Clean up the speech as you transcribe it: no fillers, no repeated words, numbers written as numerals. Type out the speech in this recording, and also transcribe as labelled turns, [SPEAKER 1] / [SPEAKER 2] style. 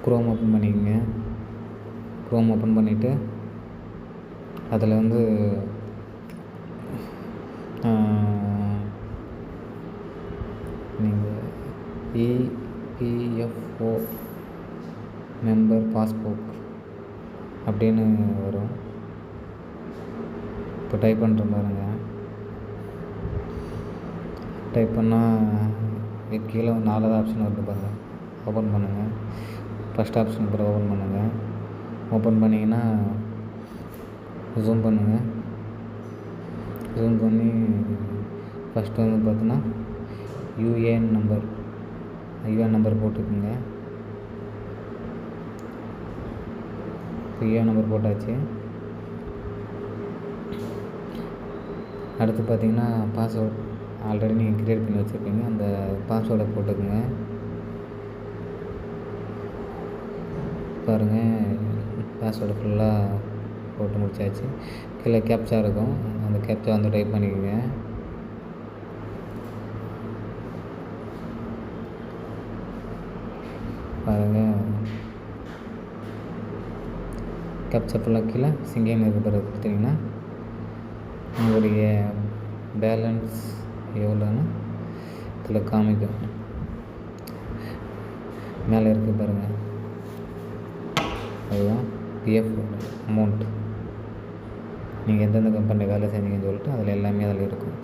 [SPEAKER 1] Chrome open பண்ணிக்கோங்க. Chrome open பண்ணிவிட்டு அதில் வந்து நீங்கள் இபிஎஃப்ஓ மெம்பர் பாஸ்புக் அப்படின்னு வரும். இப்போ டைப் பண்ணுற பாருங்கள். டைப் பண்ணால் கீழே 4 ஆப்ஷன் வருது பாருங்கள். ஓப்பன் பண்ணுங்கள். ஃபஸ்ட் ஆப்ஷன் பிறகு ஓப்பன் பண்ணுங்கள். ஓப்பன் பண்ணிங்கன்னா ஜூம் பண்ணுங்கள். ஜூம் பண்ணி ஃபஸ்ட்டு வந்து பார்த்தோன்னா யூஏஎன் நம்பர் போட்டுக்குங்க. யூஏஎன் நம்பர் போட்டாச்சு. அடுத்து பார்த்திங்கன்னா பாஸ்வேர்ட் ஆல்ரெடி நீங்கள் க்ரியேட் பண்ணி வச்சுருப்பீங்க. அந்த பாஸ்வேர்டை போட்டுக்குங்க. பாருங்கள், பாஸ்வேர்டு ஃபுல்லாக போட்டு முடிச்சாச்சு. கீழே கேப்ச்சா இருக்கும். அந்த கேப்ச்சா வந்து டைப் பண்ணிக்கோங்க. பாருங்கள், கேப்ச்சா ஃபுல்லாக கீழே சிங்கேன்னு இருக்கிற கொடுத்தீங்கன்னா உங்களுடைய பேலன்ஸ் எவ்வளோன்னு இதில் காமிக்கும். மேலே இருக்குது பாருங்கள், அதுதான் பிஎஃப் அமௌண்ட். நீங்கள் எந்தெந்த கம்பெனியில் வேலை செஞ்சீங்கன்னு சொல்லிட்டு அதில் எல்லாமே அதில் இருக்கும்.